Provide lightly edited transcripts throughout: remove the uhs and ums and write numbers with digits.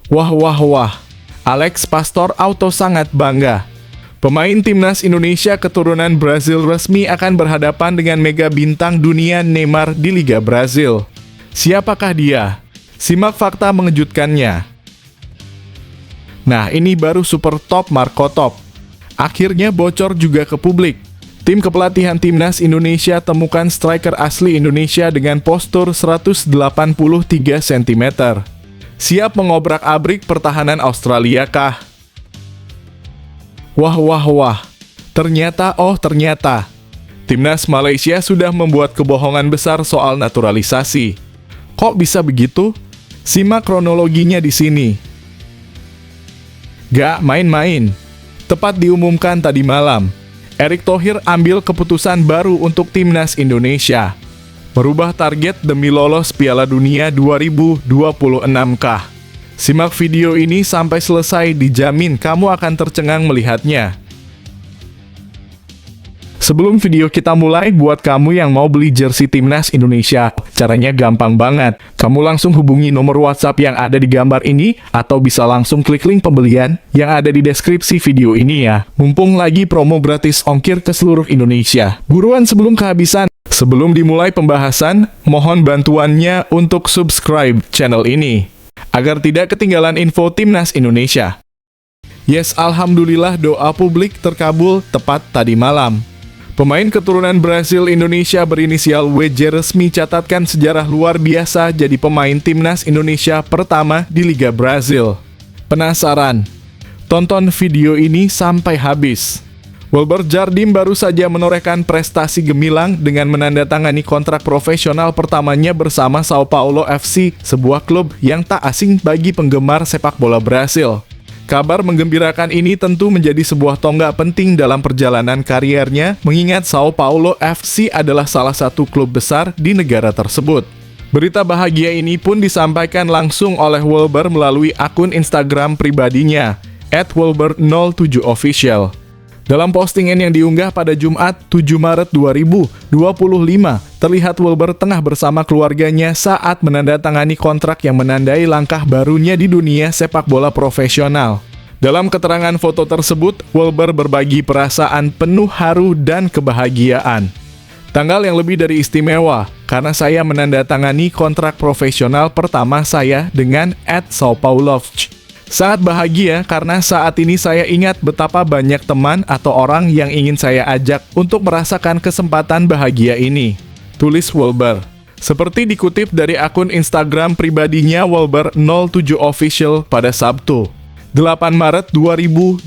Wah wah wah, Alex Pastor Auto sangat bangga. Pemain timnas Indonesia keturunan Brazil resmi akan berhadapan dengan mega bintang dunia Neymar di Liga Brazil. Siapakah dia? Simak fakta mengejutkannya. Nah, ini baru super top Marco Top. Akhirnya bocor juga ke publik. Tim kepelatihan timnas Indonesia temukan striker asli Indonesia dengan postur 183 cm. Siap mengobrak-abrik pertahanan Australia kah? Wah wah wah, ternyata Timnas Malaysia sudah membuat kebohongan besar soal naturalisasi. Kok bisa begitu? Simak kronologinya di sini. Gak main-main. Tepat diumumkan tadi malam, Erick Thohir ambil keputusan baru untuk Timnas Indonesia. Merubah target demi lolos Piala Dunia 2026-kah? Simak video ini sampai selesai, dijamin kamu akan tercengang melihatnya. Sebelum video kita mulai, buat kamu yang mau beli jersey Timnas Indonesia, caranya gampang banget. Kamu langsung hubungi nomor WhatsApp yang ada di gambar ini, atau bisa langsung klik link pembelian yang ada di deskripsi video ini ya. Mumpung lagi promo gratis ongkir ke seluruh Indonesia. Buruan sebelum kehabisan. Sebelum dimulai pembahasan, mohon bantuannya untuk subscribe channel ini, agar tidak ketinggalan info Timnas Indonesia. Yes, alhamdulillah doa publik terkabul tepat tadi malam. Pemain keturunan Brazil Indonesia berinisial WJ resmi catatkan sejarah luar biasa jadi pemain Timnas Indonesia pertama di Liga Brazil. Penasaran? Tonton video ini sampai habis. Wilber Jardim baru saja menorehkan prestasi gemilang dengan menandatangani kontrak profesional pertamanya bersama Sao Paulo FC, sebuah klub yang tak asing bagi penggemar sepak bola Brasil. Kabar menggembirakan ini tentu menjadi sebuah tonggak penting dalam perjalanan kariernya, mengingat Sao Paulo FC adalah salah satu klub besar di negara tersebut. Berita bahagia ini pun disampaikan langsung oleh Wilber melalui akun Instagram pribadinya, @wilber07official. Dalam postingan yang diunggah pada Jumat 7 Maret 2025, terlihat Wilber tengah bersama keluarganya saat menandatangani kontrak yang menandai langkah barunya di dunia sepak bola profesional. Dalam keterangan foto tersebut, Wilber berbagi perasaan penuh haru dan kebahagiaan. Tanggal yang lebih dari istimewa, karena saya menandatangani kontrak profesional pertama saya dengan @Sao Paulo. Sangat bahagia karena saat ini saya ingat betapa banyak teman atau orang yang ingin saya ajak untuk merasakan kesempatan bahagia ini, tulis Wilber. Seperti dikutip dari akun Instagram pribadinya Wilber07official pada Sabtu, 8 Maret 2025.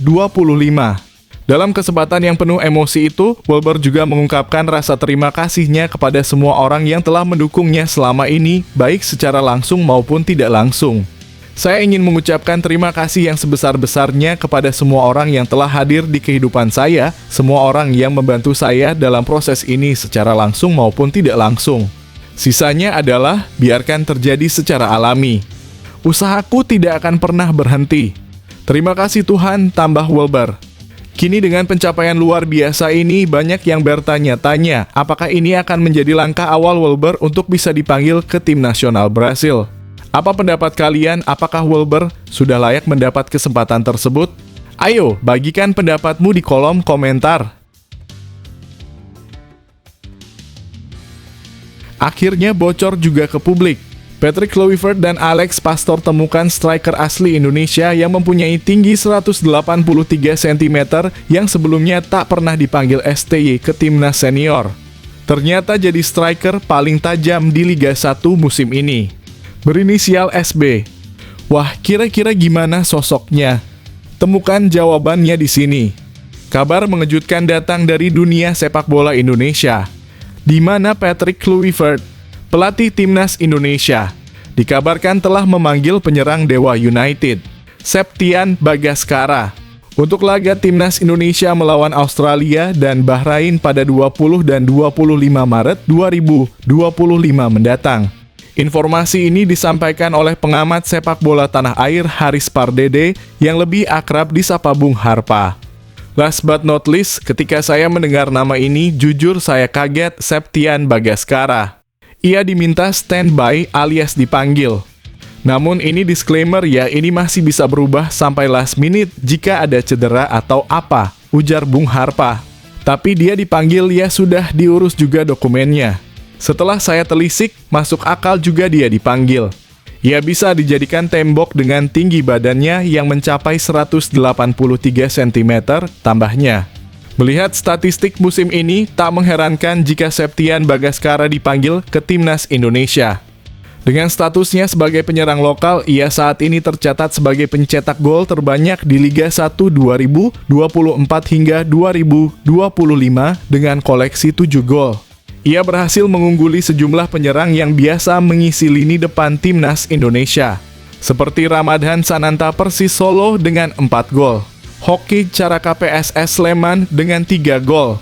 Dalam kesempatan yang penuh emosi itu, Wilber juga mengungkapkan rasa terima kasihnya kepada semua orang yang telah mendukungnya selama ini, baik secara langsung maupun tidak langsung. Saya ingin mengucapkan terima kasih yang sebesar-besarnya kepada semua orang yang telah hadir di kehidupan saya, semua orang yang membantu saya dalam proses ini secara langsung maupun tidak langsung. Sisanya adalah biarkan terjadi secara alami. Usahaku tidak akan pernah berhenti. Terima kasih Tuhan, tambah Wilber. Kini dengan pencapaian luar biasa ini, banyak yang bertanya-tanya, apakah ini akan menjadi langkah awal Wilber untuk bisa dipanggil ke tim nasional Brasil? Apa pendapat kalian? Apakah Wilber sudah layak mendapat kesempatan tersebut? Ayo, bagikan pendapatmu di kolom komentar. Akhirnya bocor juga ke publik. Patrick Kluivert dan Alex Pastor temukan striker asli Indonesia yang mempunyai tinggi 183 cm yang sebelumnya tak pernah dipanggil STY ke timnas senior. Ternyata jadi striker paling tajam di Liga 1 musim ini. Berinisial SB. Wah, kira-kira gimana sosoknya? Temukan jawabannya di sini. Kabar mengejutkan datang dari dunia sepak bola Indonesia, di mana Patrick Kluivert, pelatih timnas Indonesia, dikabarkan telah memanggil penyerang Dewa United, Septian Bagaskara, untuk laga timnas Indonesia melawan Australia dan Bahrain pada 20 dan 25 Maret 2025 mendatang. Informasi ini disampaikan oleh pengamat sepak bola tanah air Haris Pardede yang lebih akrab disapa Bung Harpa. Last but not least, ketika saya mendengar nama ini, jujur saya kaget. Septian Bagaskara. Ia diminta standby alias dipanggil. Namun ini disclaimer ya, ini masih bisa berubah sampai last minute jika ada cedera atau apa, ujar Bung Harpa. Tapi dia dipanggil ya sudah diurus juga dokumennya. Setelah saya telisik, masuk akal juga dia dipanggil. Ia bisa dijadikan tembok dengan tinggi badannya yang mencapai 183 cm tambahnya. Melihat statistik musim ini, tak mengherankan jika Septian Bagaskara dipanggil ke Timnas Indonesia. Dengan statusnya sebagai penyerang lokal, ia saat ini tercatat sebagai pencetak gol terbanyak di Liga 1 2024 hingga 2025 dengan koleksi 7 gol. Ia berhasil mengungguli sejumlah penyerang yang biasa mengisi lini depan Timnas Indonesia, seperti Ramadhan Sananta Persis Solo dengan 4 gol, Hoki Caraka PSS Sleman dengan 3 gol,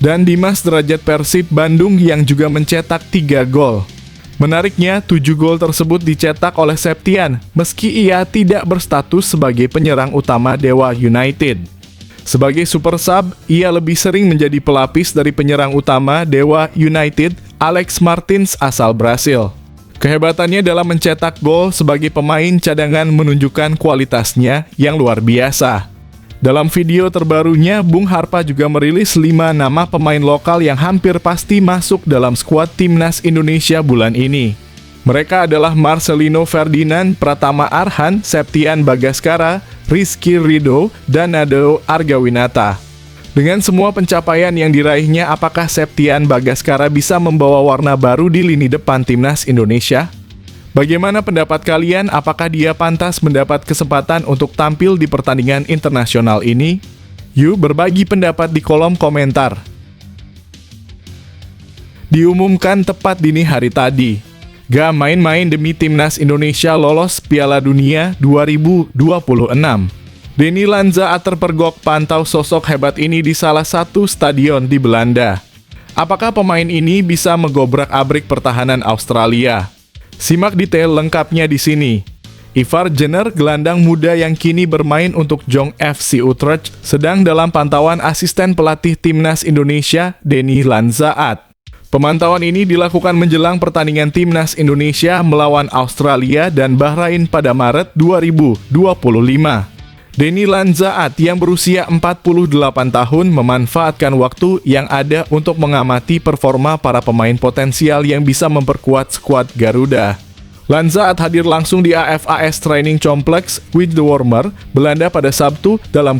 dan Dimas Derajat Persib Bandung yang juga mencetak 3 gol. Menariknya, 7 gol tersebut dicetak oleh Septian, meski ia tidak berstatus sebagai penyerang utama Dewa United. Sebagai super sub, ia lebih sering menjadi pelapis dari penyerang utama Dewa United, Alex Martins asal Brasil. Kehebatannya dalam mencetak gol sebagai pemain cadangan menunjukkan kualitasnya yang luar biasa. Dalam video terbarunya, Bung Harpa juga merilis 5 nama pemain lokal yang hampir pasti masuk dalam skuad Timnas Indonesia bulan ini. Mereka adalah Marcelino Ferdinand, Pratama Arhan, Septian Bagaskara, Rizky Ridho, dan Nadeo Argawinata. Dengan semua pencapaian yang diraihnya, apakah Septian Bagaskara bisa membawa warna baru di lini depan Timnas Indonesia? Bagaimana pendapat kalian? Apakah dia pantas mendapat kesempatan untuk tampil di pertandingan internasional ini? Yuk berbagi pendapat di kolom komentar. Diumumkan tepat dini hari tadi, gak main-main demi Timnas Indonesia lolos Piala Dunia 2026. Denny Lanza terpergok pantau sosok hebat ini di salah satu stadion di Belanda. Apakah pemain ini bisa menggobrak-abrik pertahanan Australia? Simak detail lengkapnya di sini. Ivar Jenner, gelandang muda yang kini bermain untuk Jong FC Utrecht, sedang dalam pantauan asisten pelatih Timnas Indonesia, Denny Lanzaat. Pemantauan ini dilakukan menjelang pertandingan Timnas Indonesia melawan Australia dan Bahrain pada Maret 2025. Denny Lanzaat yang berusia 48 tahun memanfaatkan waktu yang ada untuk mengamati performa para pemain potensial yang bisa memperkuat skuad Garuda. Lanzaat hadir langsung di AFAS Training Complex Wittewormer, Belanda pada Sabtu (8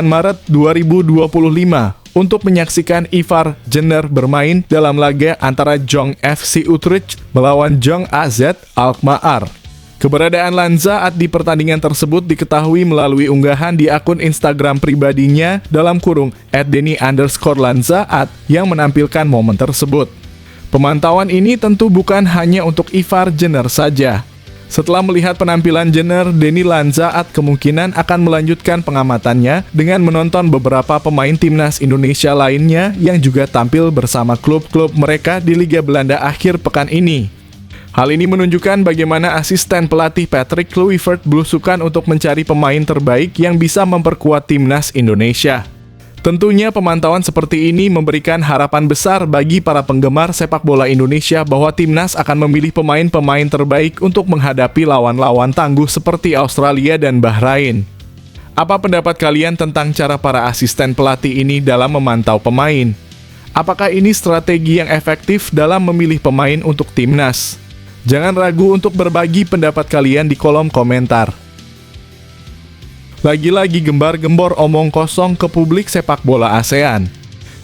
Maret 2025) untuk menyaksikan Ivar Jenner bermain dalam laga antara Jong FC Utrecht melawan Jong AZ Alkmaar. Keberadaan Lanzaat di pertandingan tersebut diketahui melalui unggahan di akun Instagram pribadinya @denny_lanzaat yang menampilkan momen tersebut. Pemantauan ini tentu bukan hanya untuk Ivar Jenner saja. Setelah melihat penampilan Jenner, Denny Lanzaat kemungkinan akan melanjutkan pengamatannya dengan menonton beberapa pemain Timnas Indonesia lainnya yang juga tampil bersama klub-klub mereka di Liga Belanda akhir pekan ini. Hal ini menunjukkan bagaimana asisten pelatih Patrick Kluivert belusukan untuk mencari pemain terbaik yang bisa memperkuat Timnas Indonesia. Tentunya pemantauan seperti ini memberikan harapan besar bagi para penggemar sepak bola Indonesia bahwa Timnas akan memilih pemain-pemain terbaik untuk menghadapi lawan-lawan tangguh seperti Australia dan Bahrain. Apa pendapat kalian tentang cara para asisten pelatih ini dalam memantau pemain? Apakah ini strategi yang efektif dalam memilih pemain untuk Timnas? Jangan ragu untuk berbagi pendapat kalian di kolom komentar. Lagi-lagi gembar-gembor omong kosong ke publik sepak bola ASEAN.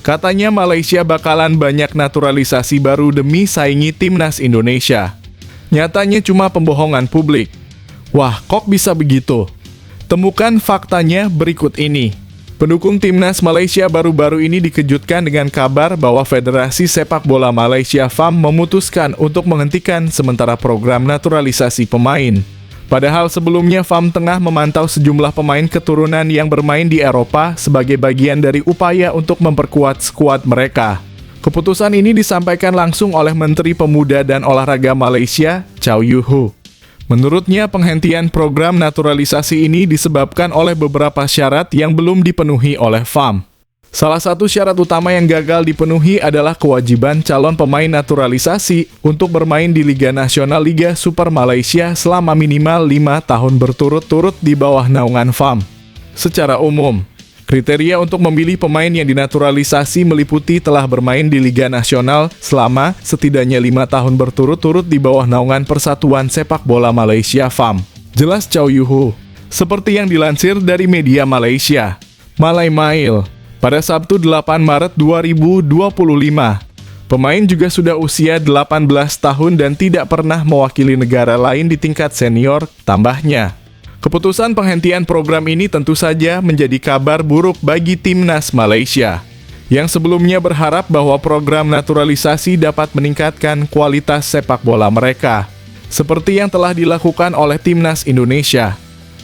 Katanya Malaysia bakalan banyak naturalisasi baru demi saingi Timnas Indonesia. Nyatanya cuma pembohongan publik. Wah, kok bisa begitu? Temukan faktanya berikut ini. Pendukung Timnas Malaysia baru-baru ini dikejutkan dengan kabar bahwa Federasi Sepak Bola Malaysia FAM memutuskan untuk menghentikan sementara program naturalisasi pemain. Padahal sebelumnya FAM tengah memantau sejumlah pemain keturunan yang bermain di Eropa sebagai bagian dari upaya untuk memperkuat skuad mereka. Keputusan ini disampaikan langsung oleh Menteri Pemuda dan Olahraga Malaysia, Chow Yun Hu. Menurutnya, penghentian program naturalisasi ini disebabkan oleh beberapa syarat yang belum dipenuhi oleh FAM. Salah satu syarat utama yang gagal dipenuhi adalah kewajiban calon pemain naturalisasi untuk bermain di Liga Nasional Liga Super Malaysia selama minimal 5 tahun berturut-turut di bawah naungan FAM. Secara umum, kriteria untuk memilih pemain yang dinaturalisasi meliputi telah bermain di Liga Nasional selama setidaknya 5 tahun berturut-turut di bawah naungan Persatuan Sepak Bola Malaysia FAM. Jelas Chow Yue-Hu. Seperti yang dilansir dari media Malaysia, Malay Mail, pada Sabtu 8 Maret 2025. Pemain juga sudah usia 18 tahun dan tidak pernah mewakili negara lain di tingkat senior, tambahnya. Keputusan penghentian program ini tentu saja menjadi kabar buruk bagi timnas Malaysia, yang sebelumnya berharap bahwa program naturalisasi dapat meningkatkan kualitas sepak bola mereka, seperti yang telah dilakukan oleh timnas Indonesia.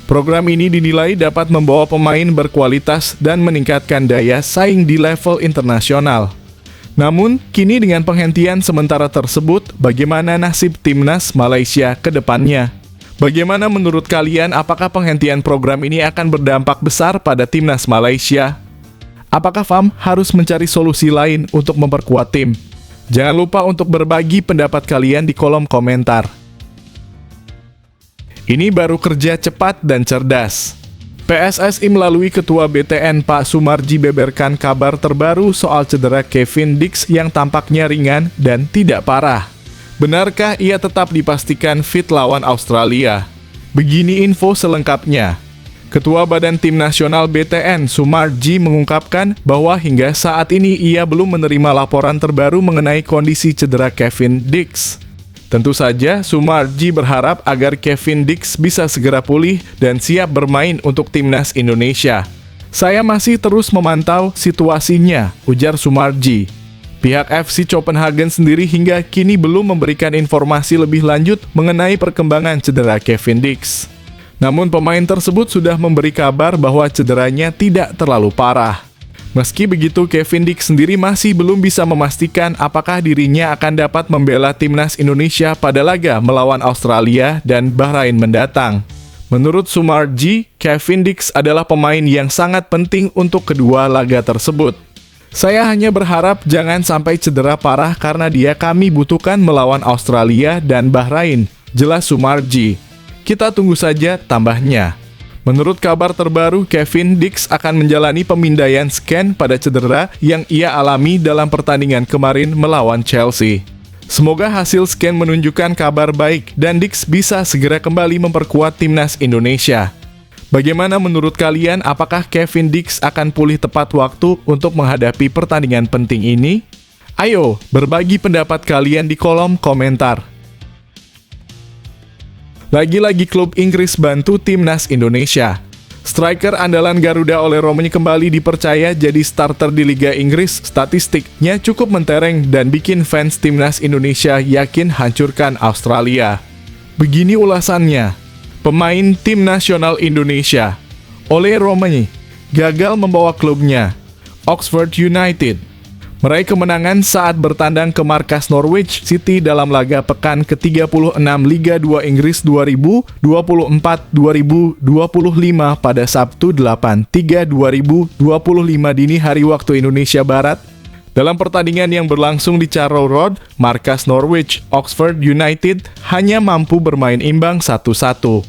Program ini dinilai dapat membawa pemain berkualitas dan meningkatkan daya saing di level internasional. Namun, kini dengan penghentian sementara tersebut, bagaimana nasib timnas Malaysia ke depannya? Bagaimana menurut kalian, apakah penghentian program ini akan berdampak besar pada timnas Malaysia? Apakah FAM harus mencari solusi lain untuk memperkuat tim? Jangan lupa untuk berbagi pendapat kalian di kolom komentar. Ini baru kerja cepat dan cerdas. PSSI melalui Ketua BTN Pak Sumarji beberkan kabar terbaru soal cedera Kevin Dix yang tampaknya ringan dan tidak parah. Benarkah ia tetap dipastikan fit lawan Australia? Begini info selengkapnya. Ketua Badan Tim Nasional BTN Sumarji mengungkapkan bahwa hingga saat ini ia belum menerima laporan terbaru mengenai kondisi cedera Kevin Dix. Tentu saja, Sumarji berharap agar Kevin Dix bisa segera pulih dan siap bermain untuk timnas Indonesia. Saya masih terus memantau situasinya, ujar Sumarji. Pihak FC Copenhagen sendiri hingga kini belum memberikan informasi lebih lanjut mengenai perkembangan cedera Kevin Dix. Namun pemain tersebut sudah memberi kabar bahwa cederanya tidak terlalu parah. Meski begitu, Kevin Dix sendiri masih belum bisa memastikan apakah dirinya akan dapat membela timnas Indonesia pada laga melawan Australia dan Bahrain mendatang. Menurut Sumarji, Kevin Dix adalah pemain yang sangat penting untuk kedua laga tersebut. Saya hanya berharap jangan sampai cedera parah karena dia kami butuhkan melawan Australia dan Bahrain, jelas Sumarji. Kita tunggu saja, tambahnya. Menurut kabar terbaru, Kevin Dix akan menjalani pemindaian scan pada cedera yang ia alami dalam pertandingan kemarin melawan Chelsea. Semoga hasil scan menunjukkan kabar baik dan Dix bisa segera kembali memperkuat timnas Indonesia. Bagaimana menurut kalian, apakah Kevin Dix akan pulih tepat waktu untuk menghadapi pertandingan penting ini? Ayo, berbagi pendapat kalian di kolom komentar. Lagi-lagi klub Inggris bantu timnas Indonesia. Striker andalan Garuda oleh Romani kembali dipercaya jadi starter di Liga Inggris. Statistiknya cukup mentereng dan bikin fans timnas Indonesia yakin hancurkan Australia. Begini ulasannya. Pemain tim nasional Indonesia, Ole Romani, gagal membawa klubnya, Oxford United, meraih kemenangan saat bertandang ke markas Norwich City dalam laga pekan ke-36 Liga 2 Inggris 2024-2025 pada Sabtu 8/3/2025 dini hari waktu Indonesia Barat. Dalam pertandingan yang berlangsung di Carrow Road, markas Norwich, Oxford United hanya mampu bermain imbang 1-1.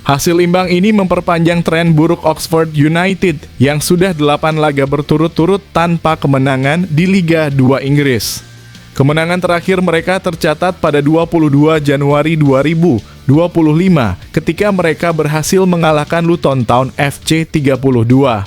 Hasil imbang ini memperpanjang tren buruk Oxford United yang sudah 8 laga berturut-turut tanpa kemenangan di Liga 2 Inggris. Kemenangan terakhir mereka tercatat pada 22 Januari 2025 ketika mereka berhasil mengalahkan Luton Town FC 32.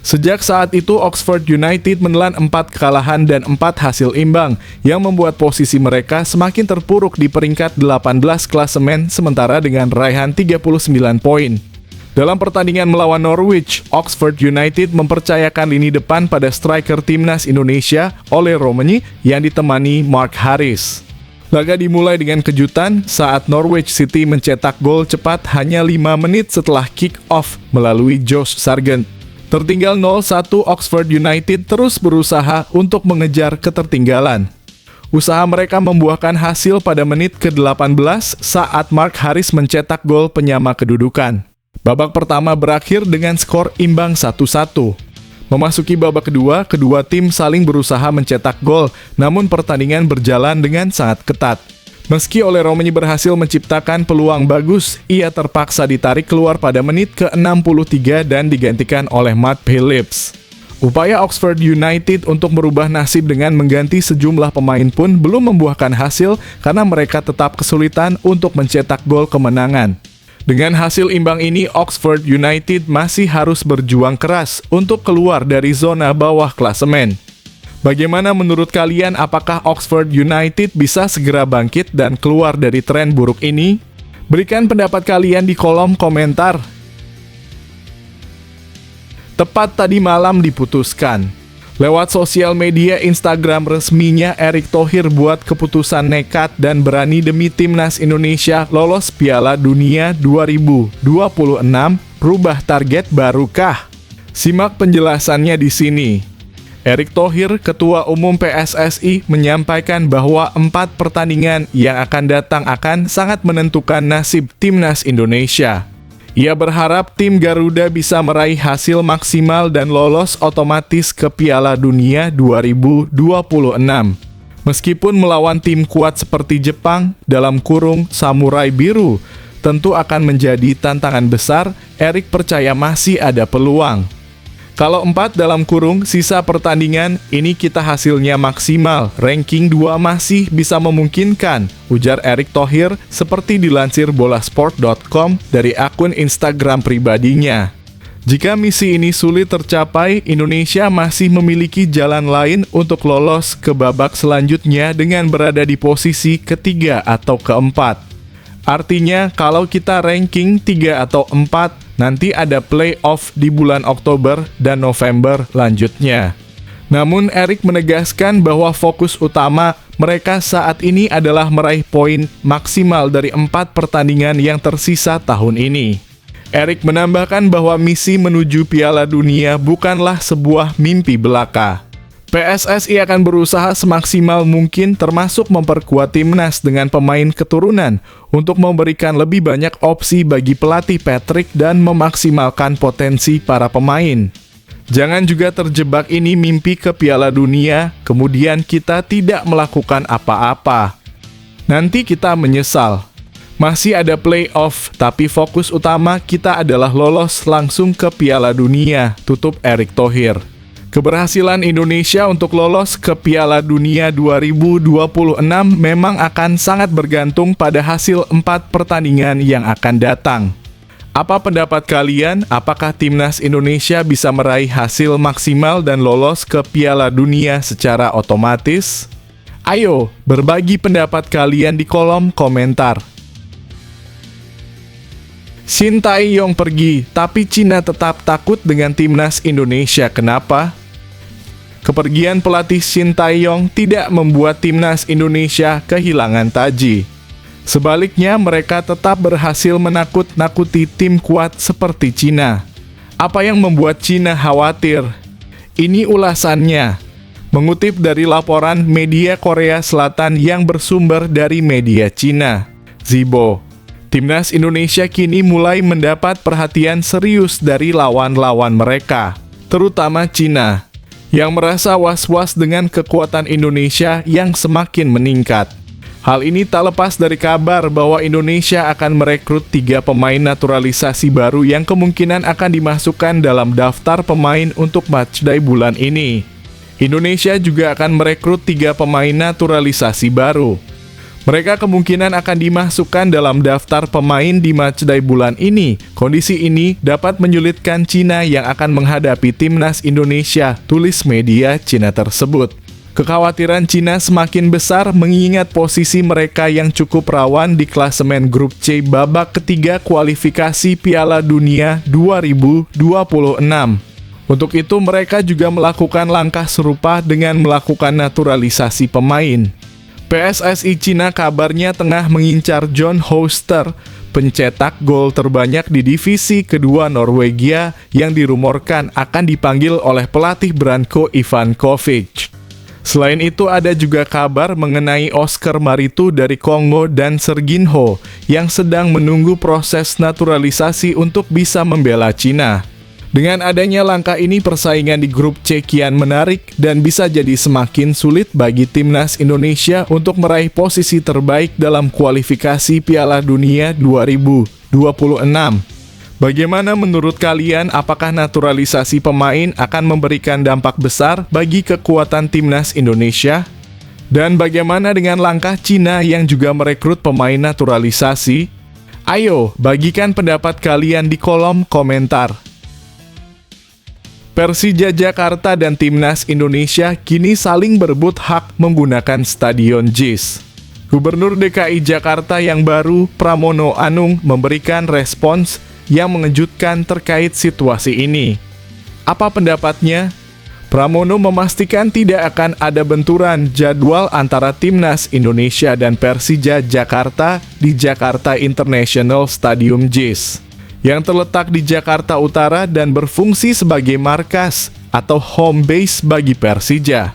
Sejak saat itu, Oxford United menelan 4 kekalahan dan 4 hasil imbang, yang membuat posisi mereka semakin terpuruk di peringkat 18 klasemen sementara dengan raihan 39 poin. Dalam pertandingan melawan Norwich, Oxford United mempercayakan lini depan pada striker timnas Indonesia, Ole Romani, yang ditemani Mark Harris. Laga dimulai dengan kejutan saat Norwich City mencetak gol cepat hanya 5 menit setelah kick-off melalui Josh Sargent. Tertinggal 0-1, Oxford United terus berusaha untuk mengejar ketertinggalan. Usaha mereka membuahkan hasil pada menit ke-18 saat Mark Harris mencetak gol penyama kedudukan. Babak pertama berakhir dengan skor imbang 1-1. Memasuki babak kedua, kedua tim saling berusaha mencetak gol, namun pertandingan berjalan dengan sangat ketat. Meski Ole Romagnoli berhasil menciptakan peluang bagus, ia terpaksa ditarik keluar pada menit ke-63 dan digantikan oleh Matt Phillips. Upaya Oxford United untuk merubah nasib dengan mengganti sejumlah pemain pun belum membuahkan hasil karena mereka tetap kesulitan untuk mencetak gol kemenangan. Dengan hasil imbang ini, Oxford United masih harus berjuang keras untuk keluar dari zona bawah klasemen. Bagaimana menurut kalian, apakah Oxford United bisa segera bangkit dan keluar dari tren buruk ini? Berikan pendapat kalian di kolom komentar. Tepat tadi malam diputuskan. Lewat sosial media Instagram resminya, Erick Thohir buat keputusan nekat dan berani demi timnas Indonesia lolos Piala Dunia 2026. Rubah target barukah? Simak penjelasannya di sini. Erick Thohir, Ketua Umum PSSI, menyampaikan bahwa 4 pertandingan yang akan datang akan sangat menentukan nasib timnas Indonesia. Ia berharap tim Garuda bisa meraih hasil maksimal dan lolos otomatis ke Piala Dunia 2026. Meskipun melawan tim kuat seperti Jepang, Samurai Biru, tentu akan menjadi tantangan besar. Erick percaya masih ada peluang. Kalau 4 sisa pertandingan, ini kita hasilnya maksimal, ranking 2 masih bisa memungkinkan, ujar Erick Thohir seperti dilansir bolasport.com dari akun Instagram pribadinya. Jika misi ini sulit tercapai, Indonesia masih memiliki jalan lain untuk lolos ke babak selanjutnya dengan berada di posisi ketiga atau keempat. Artinya, kalau kita ranking 3 atau 4, nanti ada playoff di bulan Oktober dan November lanjutnya. Namun, Erick menegaskan bahwa fokus utama mereka saat ini adalah meraih poin maksimal dari 4 pertandingan yang tersisa tahun ini. Erick menambahkan bahwa misi menuju Piala Dunia bukanlah sebuah mimpi belaka. PSSI akan berusaha semaksimal mungkin termasuk memperkuat timnas dengan pemain keturunan untuk memberikan lebih banyak opsi bagi pelatih Patrick dan memaksimalkan potensi para pemain. Jangan juga terjebak ini mimpi ke Piala Dunia, kemudian kita tidak melakukan apa-apa. Nanti kita menyesal. Masih ada playoff, tapi fokus utama kita adalah lolos langsung ke Piala Dunia, tutup Erick Thohir. Keberhasilan Indonesia untuk lolos ke Piala Dunia 2026 memang akan sangat bergantung pada hasil 4 pertandingan yang akan datang. Apa pendapat kalian? Apakah timnas Indonesia bisa meraih hasil maksimal dan lolos ke Piala Dunia secara otomatis? Ayo, berbagi pendapat kalian di kolom komentar. Shin Tae-yong pergi, tapi Cina tetap takut dengan timnas Indonesia. Kenapa? Kepergian pelatih Shin Tae-yong tidak membuat timnas Indonesia kehilangan taji. Sebaliknya, mereka tetap berhasil menakut-nakuti tim kuat seperti Cina. Apa yang membuat Cina khawatir? Ini ulasannya. Mengutip dari laporan media Korea Selatan yang bersumber dari media Cina, Zibo, timnas Indonesia kini mulai mendapat perhatian serius dari lawan-lawan mereka, terutama Cina, yang merasa was-was dengan kekuatan Indonesia yang semakin meningkat. Hal ini tak lepas dari kabar bahwa Indonesia akan merekrut 3 pemain naturalisasi baru yang kemungkinan akan dimasukkan dalam daftar pemain untuk matchday bulan ini. Indonesia juga akan merekrut 3 pemain naturalisasi baru. Mereka kemungkinan akan dimasukkan dalam daftar pemain di matchday bulan ini. Kondisi ini dapat menyulitkan Cina yang akan menghadapi timnas Indonesia, tulis media Cina tersebut. Kekhawatiran Cina semakin besar mengingat posisi mereka yang cukup rawan di klasemen grup C babak ketiga kualifikasi Piala Dunia 2026. Untuk itu mereka juga melakukan langkah serupa dengan melakukan naturalisasi pemain. PSSI Cina kabarnya tengah mengincar John Hoster, pencetak gol terbanyak di divisi kedua Norwegia yang dirumorkan akan dipanggil oleh pelatih Branko Ivankovic. Selain itu ada juga kabar mengenai Oscar Maritu dari Kongo dan Serginho yang sedang menunggu proses naturalisasi untuk bisa membela Cina. Dengan adanya langkah ini, persaingan di grup C kian menarik dan bisa jadi semakin sulit bagi timnas Indonesia untuk meraih posisi terbaik dalam kualifikasi Piala Dunia 2026. Bagaimana menurut kalian, apakah naturalisasi pemain akan memberikan dampak besar bagi kekuatan timnas Indonesia? Dan bagaimana dengan langkah Cina yang juga merekrut pemain naturalisasi? Ayo, bagikan pendapat kalian di kolom komentar. Persija Jakarta dan Timnas Indonesia kini saling berebut hak menggunakan Stadion JIS. Gubernur DKI Jakarta yang baru, Pramono Anung, memberikan respons yang mengejutkan terkait situasi ini. Apa pendapatnya? Pramono memastikan tidak akan ada benturan jadwal antara Timnas Indonesia dan Persija Jakarta di Jakarta International Stadium JIS, yang terletak di Jakarta Utara dan berfungsi sebagai markas atau home base bagi Persija.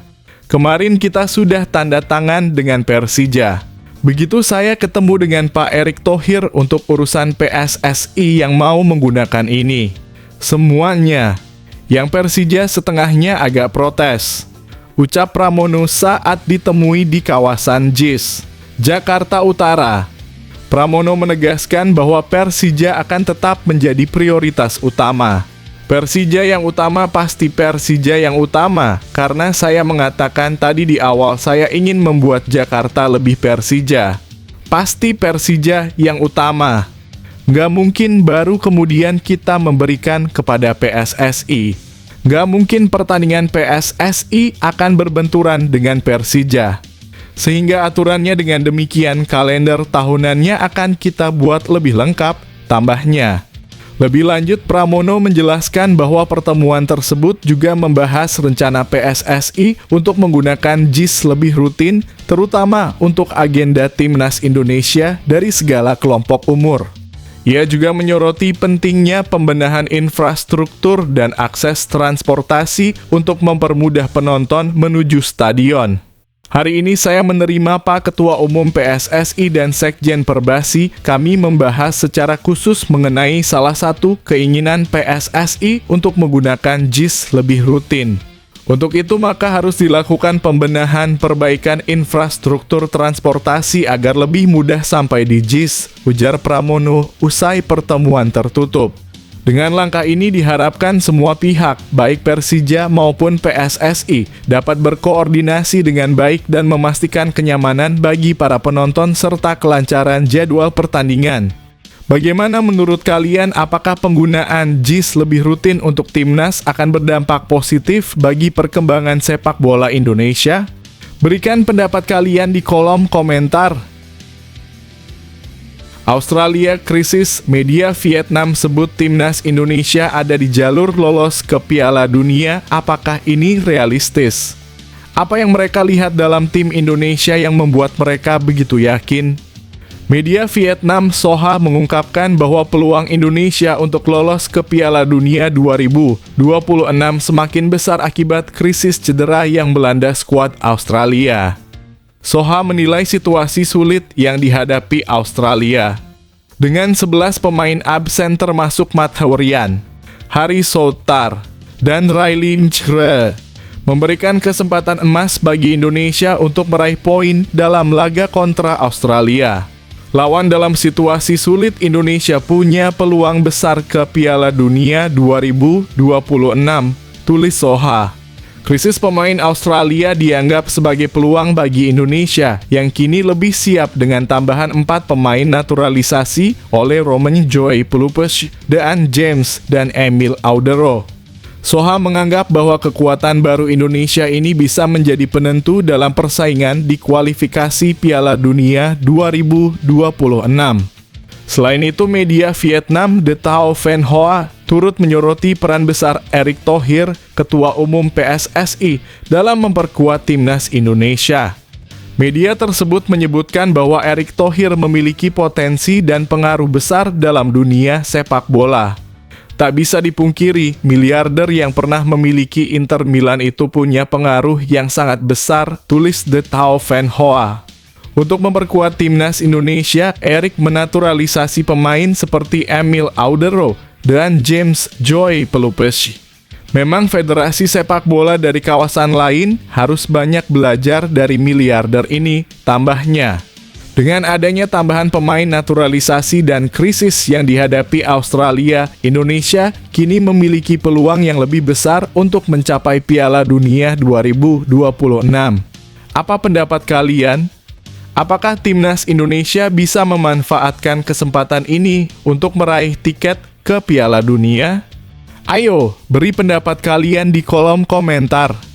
Kemarin kita sudah tanda tangan dengan Persija. Begitu saya ketemu dengan Pak Erick Thohir untuk urusan PSSI yang mau menggunakan ini. Semuanya. Yang Persija setengahnya agak protes. Ucap Pramono saat ditemui di kawasan JIS, Jakarta Utara. Pramono menegaskan bahwa Persija akan tetap menjadi prioritas utama. Persija yang utama pasti Persija yang utama, karena saya mengatakan tadi di awal saya ingin membuat Jakarta lebih Persija. Pasti Persija yang utama. Nggak mungkin baru kemudian kita memberikan kepada PSSI. Nggak mungkin pertandingan PSSI akan berbenturan dengan Persija. Sehingga aturannya dengan demikian kalender tahunannya akan kita buat lebih lengkap, tambahnya. Lebih lanjut, Pramono menjelaskan bahwa pertemuan tersebut juga membahas rencana PSSI untuk menggunakan JIS lebih rutin, terutama untuk agenda Timnas Indonesia dari segala kelompok umur. Ia juga menyoroti pentingnya pembenahan infrastruktur dan akses transportasi untuk mempermudah penonton menuju stadion. Hari ini saya menerima Pak Ketua Umum PSSI dan Sekjen Perbasi. Kami membahas secara khusus mengenai salah satu keinginan PSSI untuk menggunakan JIS lebih rutin. Untuk itu maka harus dilakukan pembenahan perbaikan infrastruktur transportasi agar lebih mudah sampai di JIS, ujar Pramono usai pertemuan tertutup. Dengan langkah ini diharapkan semua pihak, baik Persija maupun PSSI, dapat berkoordinasi dengan baik dan memastikan kenyamanan bagi para penonton serta kelancaran jadwal pertandingan. Bagaimana menurut kalian, apakah penggunaan JIS lebih rutin untuk timnas akan berdampak positif bagi perkembangan sepak bola Indonesia? Berikan pendapat kalian di kolom komentar. Australia krisis, media Vietnam sebut timnas Indonesia ada di jalur lolos ke Piala Dunia. Apakah ini realistis? Apa yang mereka lihat dalam tim Indonesia yang membuat mereka begitu yakin? Media Vietnam Soha mengungkapkan bahwa peluang Indonesia untuk lolos ke Piala Dunia 2026 semakin besar akibat krisis cedera yang melanda skuad Australia. Soha menilai situasi sulit yang dihadapi Australia. Dengan 11 pemain absen termasuk Matt Hawrian, Harry Soutar, dan Raylin Chre, memberikan kesempatan emas bagi Indonesia untuk meraih poin dalam laga kontra Australia. Lawan dalam situasi sulit, Indonesia punya peluang besar ke Piala Dunia 2026, tulis Soha. Krisis pemain Australia dianggap sebagai peluang bagi Indonesia yang kini lebih siap dengan tambahan 4 pemain naturalisasi oleh Romain Joy Pelupes, Dean James, dan Emil Audero. Soha menganggap bahwa kekuatan baru Indonesia ini bisa menjadi penentu dalam persaingan di kualifikasi Piala Dunia 2026. Selain itu, media Vietnam The Tao Van Hoa turut menyoroti peran besar Erick Thohir, Ketua Umum PSSI, dalam memperkuat timnas Indonesia. Media tersebut menyebutkan bahwa Erick Thohir memiliki potensi dan pengaruh besar dalam dunia sepak bola. Tak bisa dipungkiri, miliarder yang pernah memiliki Inter Milan itu punya pengaruh yang sangat besar, tulis The Tao Van Hoa. Untuk memperkuat timnas Indonesia, Erick menaturalisasi pemain seperti Emil Audero dan James Joy Pelupesi. Memang federasi sepak bola dari kawasan lain harus banyak belajar dari miliarder ini, tambahnya. Dengan adanya tambahan pemain naturalisasi dan krisis yang dihadapi Australia, Indonesia kini memiliki peluang yang lebih besar untuk mencapai Piala Dunia 2026. Apa pendapat kalian? Apakah timnas Indonesia bisa memanfaatkan kesempatan ini untuk meraih tiket ke Piala Dunia? Ayo, beri pendapat kalian di kolom komentar.